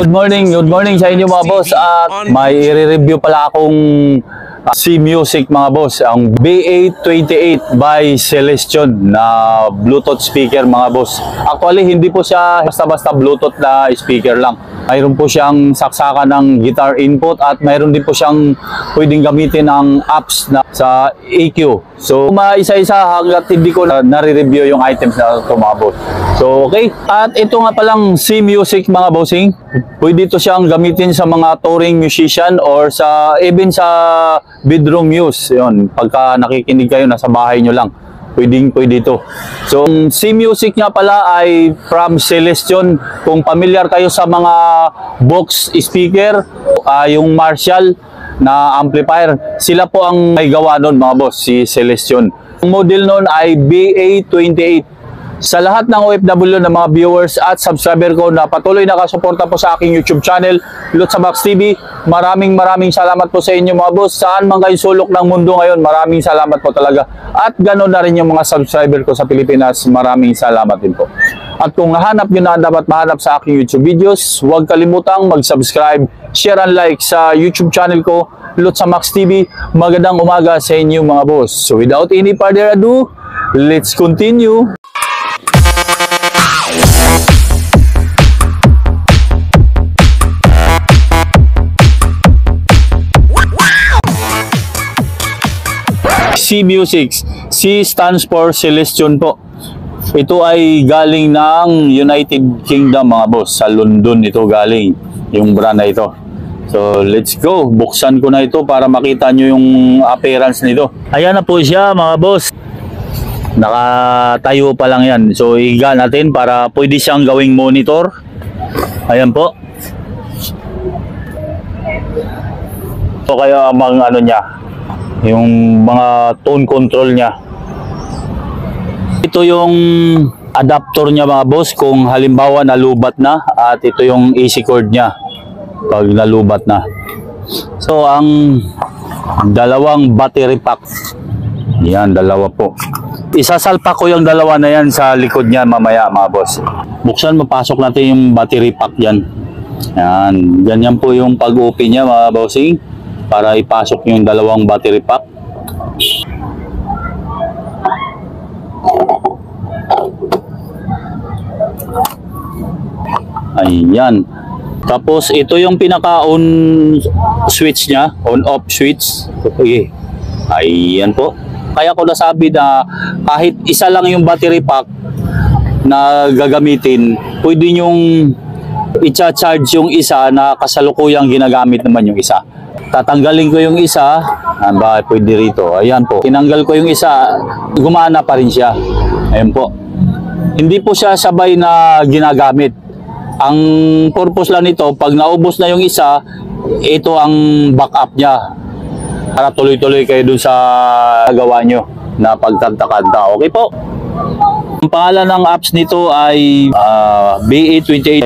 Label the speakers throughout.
Speaker 1: Good morning sa inyo mga boss. At may i-review pala akong C-Music mga boss, ang BA28 by Celestion na Bluetooth speaker mga boss. Actually hindi po siya basta-basta Bluetooth na speaker lang. Mayroon po siyang saksakan ng guitar input at mayroon din po siyang pwedeng gamitin ng apps na sa EQ. So isa-isa hanggat hindi ko nare-review yung items na ito mga boss. So okay, at ito nga palang C-Music mga bossing, pwede ito siyang gamitin sa mga touring musician or sa even sa bedroom use. Yun, pagka nakikinig kayo nasa bahay nyo lang, pwede ito. So C-Music nga pala ay from Celestion. Kung familiar kayo sa mga box speaker, yung Marshall na amplifier, sila po ang may gawa nun mga boss, si Celestion. Ang model nun ay BA28. Sa lahat ng OFW na mga viewers at subscriber ko na patuloy nakasuporta po sa aking YouTube channel, Lotsamax TV, maraming salamat po sa inyo mga boss. Saan man kayo sulok ng mundo ngayon, maraming salamat po talaga. At ganoon na rin yung mga subscriber ko sa Pilipinas, maraming salamat din po. At kung nahanap nyo na dapat mahanap sa aking YouTube videos, huwag kalimutang mag-subscribe, share and like sa YouTube channel ko, Lotsamax TV. Magandang umaga sa inyo mga boss. So without any further ado, let's continue. C-Music. C stands for Celestion po. Ito ay galing ng United Kingdom mga boss. Sa London ito galing yung brand na ito. So let's go. Buksan ko na ito para makita nyo yung appearance nito. Ayan na po siya mga boss. Nakatayo pa lang yan. So higa natin para pwede siyang gawing monitor. Ayan po. So kaya ang ano niya, yung mga tone control niya. Ito yung adapter niya mga boss kung halimbawa nalubat na, at ito yung AC cord niya pag nalubat na. So ang dalawang battery pack, yan dalawa po. Isasalpak ko yung dalawa na yan sa likod niya mamaya mga boss. Buksan, mapasok natin yung battery pack yan. Yan, ganyan po yung pag-open niya mga bossing, para ipasok yung dalawang battery pack. Ayan. Tapos ito yung pinaka-on switch niya, on-off switch. Okay. Ayan po. Kaya ko nasabi na kahit isa lang yung battery pack na gagamitin, pwede nyong i-charge yung isa na kasalukuyang ginagamit naman yung isa. Tatanggalin ko yung isa, pwede rito. Ayan po. Tinanggal ko yung isa, gumana pa rin siya. Ayan po. Hindi po siya sabay na ginagamit. Ang purpose lang nito, pag naubos na yung isa, ito ang backup niya. Para tuloy-tuloy kayo dun sa gawa nyo na pagkanta-kanta. Okay po. Ang pangalan ng apps nito ay BA28.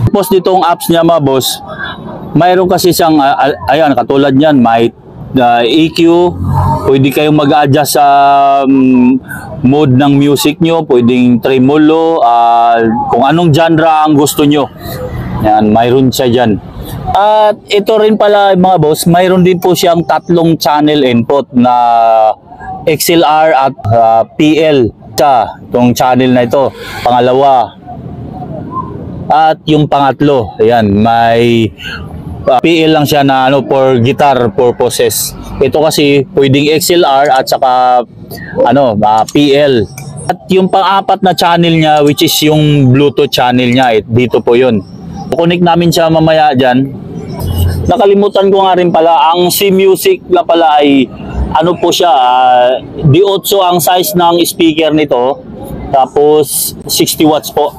Speaker 1: Tapos ditong apps niya mga boss, mayroon kasi siyang, ayan, katulad niyan, may EQ, pwede kayong mag-adjust sa mode ng music nyo, pwedeng tremolo, kung anong genre ang gusto nyo. Yan, mayroon siya dyan. At ito rin pala mga boss, mayroon din po siyang tatlong channel input na XLR at PL. Itong channel na ito, pangalawa. At yung pangatlo, ayan, may PL lang siya na for guitar purposes. Ito kasi pwedeng XLR at saka PL. At yung pang-apat na channel niya, which is yung Bluetooth channel niya, dito po yun. Connect namin siya mamaya dyan. Nakalimutan ko nga rin pala, ang C-Music na pala ay po siya, D8 ang size ng speaker nito, tapos 60 watts po.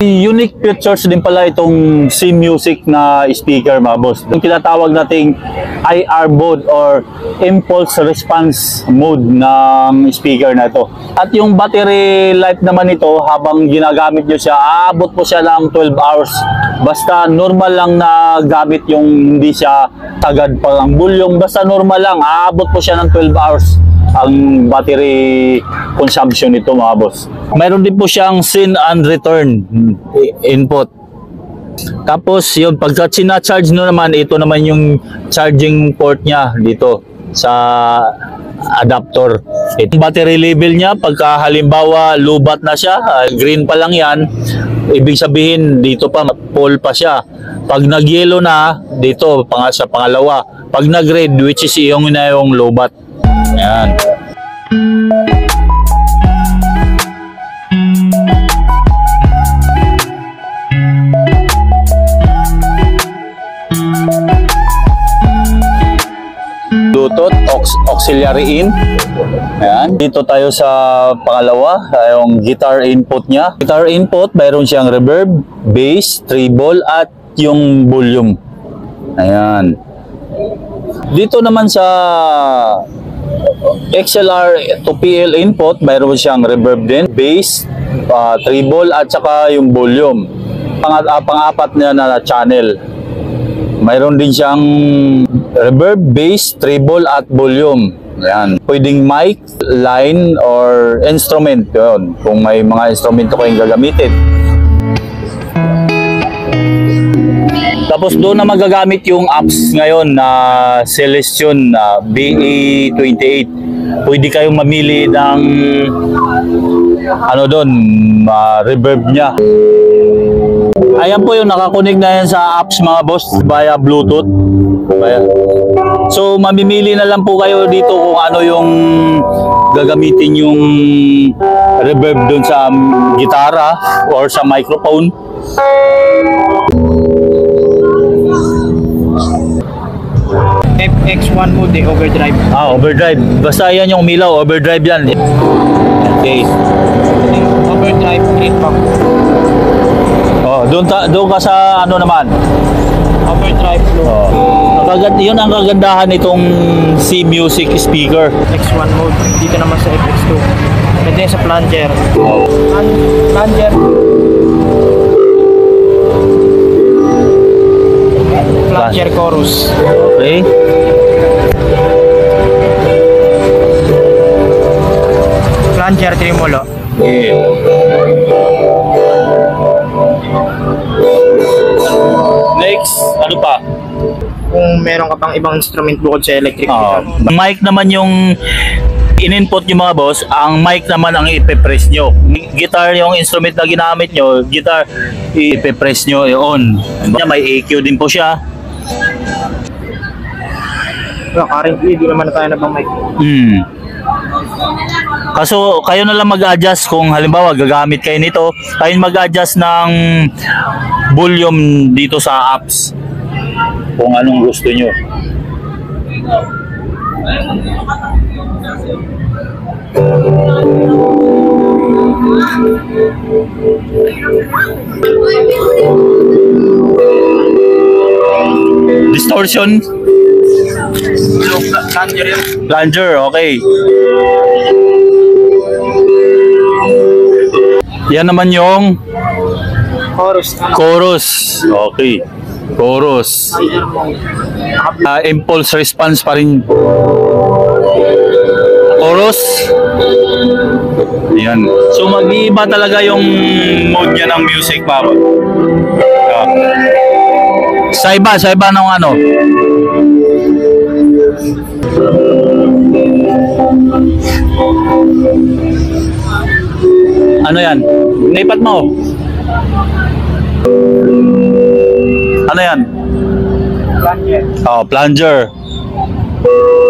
Speaker 1: Unique features din pala itong C-Music na speaker mga boss. Yung tinatawag nating IR mode or impulse response mode ng speaker na ito. At yung battery life naman nito, habang ginagamit nyo siya, aabot po siya ng 12 hours. Basta normal lang na gamit, yung hindi siya tagad pa ang bulyong, basta normal lang, aabot po siya ng 12 hours ang battery consumption nito mga boss. Mayroon din po siyang send and return input. Tapos yun, pagka charge no naman, ito naman yung charging port niya dito sa adapter. Ito battery level niya, pagka halimbawa lubat na siya, green pa lang yan, ibig sabihin dito pa full pa siya. Pag nag-yellow na, dito sa pangalawa. Pag nag-red, which is yung na yung lobat. Ayan. Bluetooth, auxiliary in. Ayan. Dito tayo sa pangalawa, yung guitar input niya. Guitar input, mayroon siyang reverb, bass, treble, at yung volume. Ayan. Dito naman sa XLR to PL input, mayroon siyang reverb din, bass, treble, at saka yung volume. Pang-apat niya na channel. Mayroon din siyang reverb, bass, treble, at volume. Ayan. Pwedeng mic, line, or instrument. Yun. Kung may mga instrumento kayong gagamitin. Tapos doon na magagamit yung apps ngayon na Celestion BE28. Pwede kayong mamili ng ano doon, reverb niya. Ayan po yung nakakonig na yan sa apps mga boss via Bluetooth. So mamimili na lang po kayo dito kung ano yung gagamitin yung reverb doon sa gitara or sa microphone.
Speaker 2: FX1 mode overdrive.
Speaker 1: Overdrive. Basta yan yung umilaw, overdrive yan. Okay.
Speaker 2: Overdrive, green box.
Speaker 1: Doon ka sa ano naman?
Speaker 2: Overdrive low.
Speaker 1: Yun ang kagandahan nitong C-Music speaker.
Speaker 2: X1 mode. Dito naman sa FX2. Pwede sa plunger. Plunger. Plunger chorus.
Speaker 1: Okay.
Speaker 2: Plunger tremolo.
Speaker 1: Yeah. Next, ano pa?
Speaker 2: Kung meron ka pang ibang instrument bukod sa electric guitar.
Speaker 1: Mic naman yung in-input nyo mga boss, ang mic naman ang ipe-press nyo. Guitar yung instrument na ginamit nyo, guitar ipe-press nyo on. May EQ din po siya.
Speaker 2: Well, currently, di naman na tayo na pang mic.
Speaker 1: Kaso kayo na lang mag-adjust kung halimbawa gagamit kayo nito, kayo mag-adjust ng volume dito sa apps kung anong gusto nyo. Distortion,
Speaker 2: Plunger yun.
Speaker 1: plunger, okay. Yan naman yung
Speaker 2: Chorus.
Speaker 1: chorus. Okay. Chorus. Impulse response pa rin. Chorus. Yan. So mag-iiba talaga yung mode niya ng music, Papa. Sa iba ng ano. Ano yan? Naipat mo. Ano yan?
Speaker 2: Plunger.
Speaker 1: Plunger.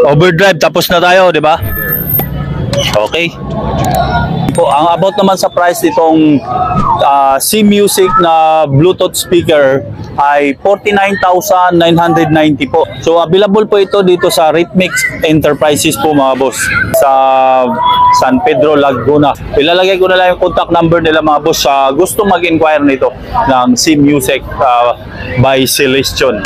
Speaker 1: Overdrive, tapos na tayo, di ba? Okay. Po, ang about naman sa price nitong C-Music na Bluetooth speaker ay 49,990 po. So available po ito dito sa Rhythmix Enterprises po mga boss sa San Pedro, Laguna. Ilalagay ko na lang yung contact number nila mga boss sa gustong mag-inquire nito ng C-Music by Celestion.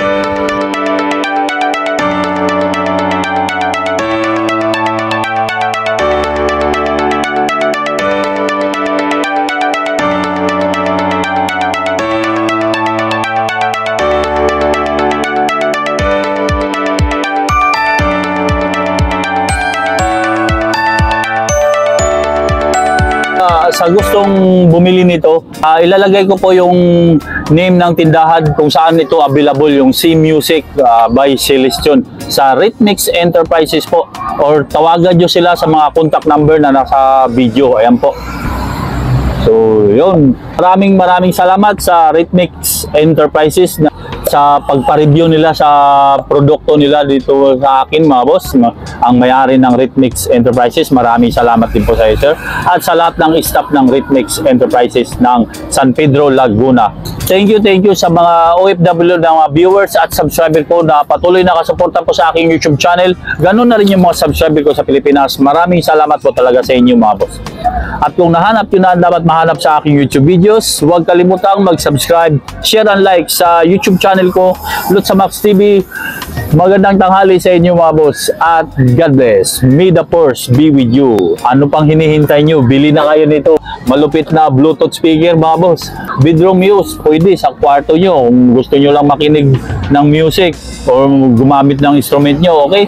Speaker 1: sa gustong bumili nito, ilalagay ko po yung name ng tindahan kung saan ito available, yung C Music by Celestion sa Rhythmix Enterprises po, or tawagan nyo sila sa mga contact number na nasa video. Ayan po. So, yun. Maraming salamat sa Rhythmix Enterprises sa pagpa-review nila sa produkto nila dito sa akin, mga boss. Ang may-ari ng Rhythmix Enterprises, maraming salamat din po sa iyo, sir. At sa lahat ng staff ng Rhythmix Enterprises ng San Pedro, Laguna. Thank you sa mga OFW na mga viewers at subscriber ko na patuloy nakasuporta po sa aking YouTube channel. Ganun na rin yung mga subscriber ko sa Pilipinas. Maraming salamat po talaga sa inyo, mga boss. At kung nahanap nyo na dapat mahanap sa aking YouTube videos, huwag kalimutang mag-subscribe, share and like sa YouTube channel ko, Lutz Max TV. Magandang tanghali sa inyo, mga boss, at God bless. May the force be with you. Ano pang hinihintay nyo? Bili na kayo nito. Malupit na Bluetooth speaker, mga boss. Bedroom use, pwede sa kwarto nyo. Kung gusto nyo lang makinig ng music or gumamit ng instrument nyo, okay?